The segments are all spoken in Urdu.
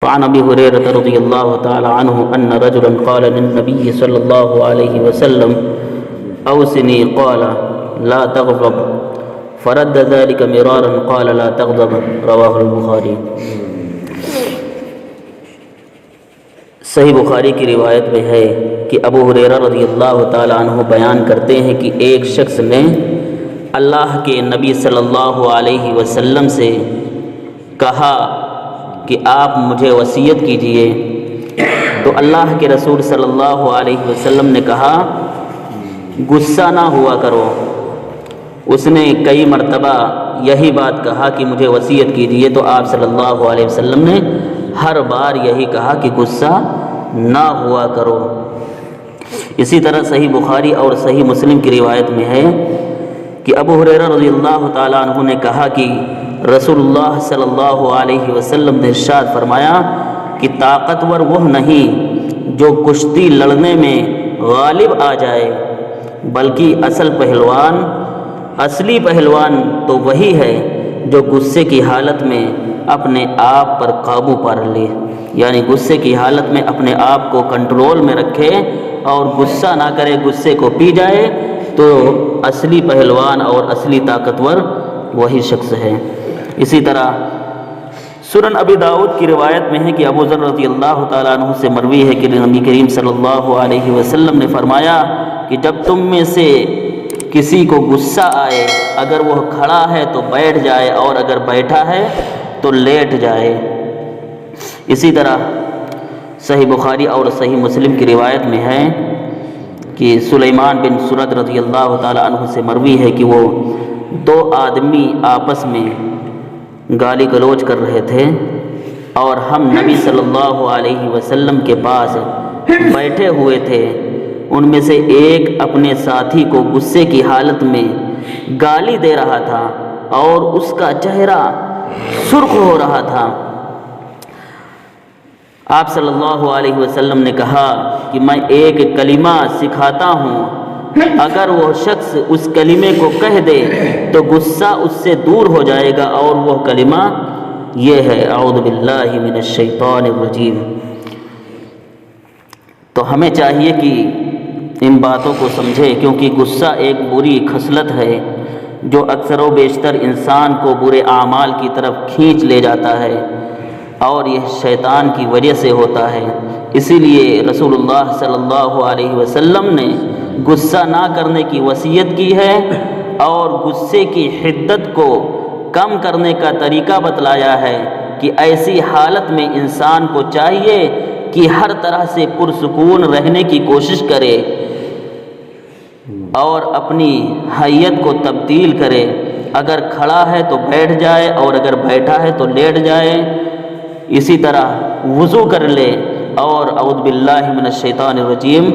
فعن ابی ہریرہ رضی اللہ تعالی عنہ ان رجلا قال للنبی صلی اللہ علیہ وسلم اوصنی قال لا تغضب فرد ذلك مرارا قال لا تغضب رواہ البخاری۔ صحیح بخاری کی روایت میں ہے کہ ابو ہریرہ رضی اللہ تعالی عنہ بیان کرتے ہیں کہ ایک شخص نے اللہ کے نبی صلی اللہ علیہ وسلم سے کہا کہ آپ مجھے وصیت کیجئے، تو اللہ کے رسول صلی اللہ علیہ وسلم نے کہا غصہ نہ ہوا کرو۔ اس نے کئی مرتبہ یہی بات کہا کہ مجھے وصیت کیجئے، تو آپ صلی اللہ علیہ وسلم نے ہر بار یہی کہا کہ غصہ نہ ہوا کرو۔ اسی طرح صحیح بخاری اور صحیح مسلم کی روایت میں ہے کہ ابو ہریرہ رضی اللہ تعالیٰ عنہ نے کہا کہ رسول اللہ صلی اللہ علیہ وسلم نے ارشاد فرمایا کہ طاقتور وہ نہیں جو کشتی لڑنے میں غالب آ جائے، بلکہ اصلی پہلوان تو وہی ہے جو غصے کی حالت میں اپنے آپ پر قابو پا لے، یعنی غصے کی حالت میں اپنے آپ کو کنٹرول میں رکھے اور غصہ نہ کرے، غصے کو پی جائے، تو اصلی پہلوان اور اصلی طاقتور وہی شخص ہے۔ اسی طرح سنن ابی داؤد کی روایت میں ہے کہ ابو ذر رضی اللہ تعالیٰ عنہ سے مروی ہے کہ نبی کریم صلی اللہ علیہ وسلم نے فرمایا کہ جب تم میں سے کسی کو غصہ آئے، اگر وہ کھڑا ہے تو بیٹھ جائے اور اگر بیٹھا ہے تو لیٹ جائے۔ اسی طرح صحیح بخاری اور صحیح مسلم کی روایت میں ہے کہ سلیمان بن سرد رضی اللہ تعالیٰ عنہ سے مروی ہے کہ وہ دو آدمی آپس میں گالی گلوچ کر رہے تھے اور ہم نبی صلی اللہ علیہ وسلم کے پاس بیٹھے ہوئے تھے۔ ان میں سے ایک اپنے ساتھی کو غصے کی حالت میں گالی دے رہا تھا اور اس کا چہرہ سرخ ہو رہا تھا۔ آپ صلی اللہ علیہ وسلم نے کہا کہ میں ایک کلمہ سکھاتا ہوں، اگر وہ شخص اس کلمے کو کہہ دے تو غصہ اس سے دور ہو جائے گا، اور وہ کلمہ یہ ہے اعوذ باللہ من الشیطان الرجیم۔ تو ہمیں چاہیے کہ ان باتوں کو سمجھے، کیونکہ غصہ ایک بری خصلت ہے جو اکثر و بیشتر انسان کو برے اعمال کی طرف کھینچ لے جاتا ہے، اور یہ شیطان کی وجہ سے ہوتا ہے۔ اسی لیے رسول اللہ صلی اللہ علیہ وسلم نے غصہ نہ کرنے کی وصیت کی ہے اور غصے کی حدت کو کم کرنے کا طریقہ بتلایا ہے کہ ایسی حالت میں انسان کو چاہیے کہ ہر طرح سے پرسکون رہنے کی کوشش کرے اور اپنی حیت کو تبدیل کرے، اگر کھڑا ہے تو بیٹھ جائے اور اگر بیٹھا ہے تو لیٹ جائے۔ اسی طرح وضو کر لے اور اعوذ باللہ من الشیطان الرجیم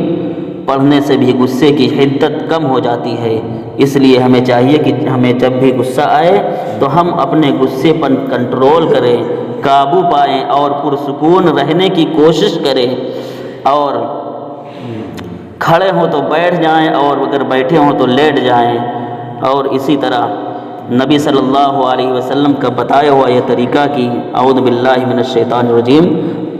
پڑھنے سے بھی غصے کی حدت کم ہو جاتی ہے۔ اس لیے ہمیں چاہیے کہ ہمیں جب بھی غصہ آئے تو ہم اپنے غصے پر کنٹرول کریں، قابو پائیں اور پرسکون رہنے کی کوشش کریں، اور کھڑے ہوں تو بیٹھ جائیں اور اگر بیٹھے ہوں تو لیٹ جائیں۔ اور اسی طرح نبی صلی اللہ علیہ وسلم کا بتایا ہوا یہ طریقہ کہ اعوذ باللہ من الشیطان الرجیم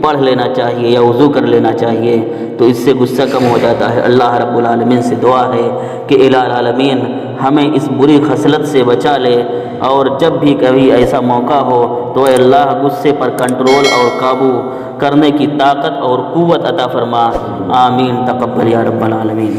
پڑھ لینا چاہیے یا وضو کر لینا چاہیے، تو اس سے غصہ کم ہو جاتا ہے۔ اللہ رب العالمین سے دعا ہے کہ الہ العالمین ہمیں اس بری خصلت سے بچا لے، اور جب بھی کبھی ایسا موقع ہو تو اے اللہ غصے پر کنٹرول اور قابو کرنے کی طاقت اور قوت عطا فرما۔ آمین، تقبل یا رب العالمین۔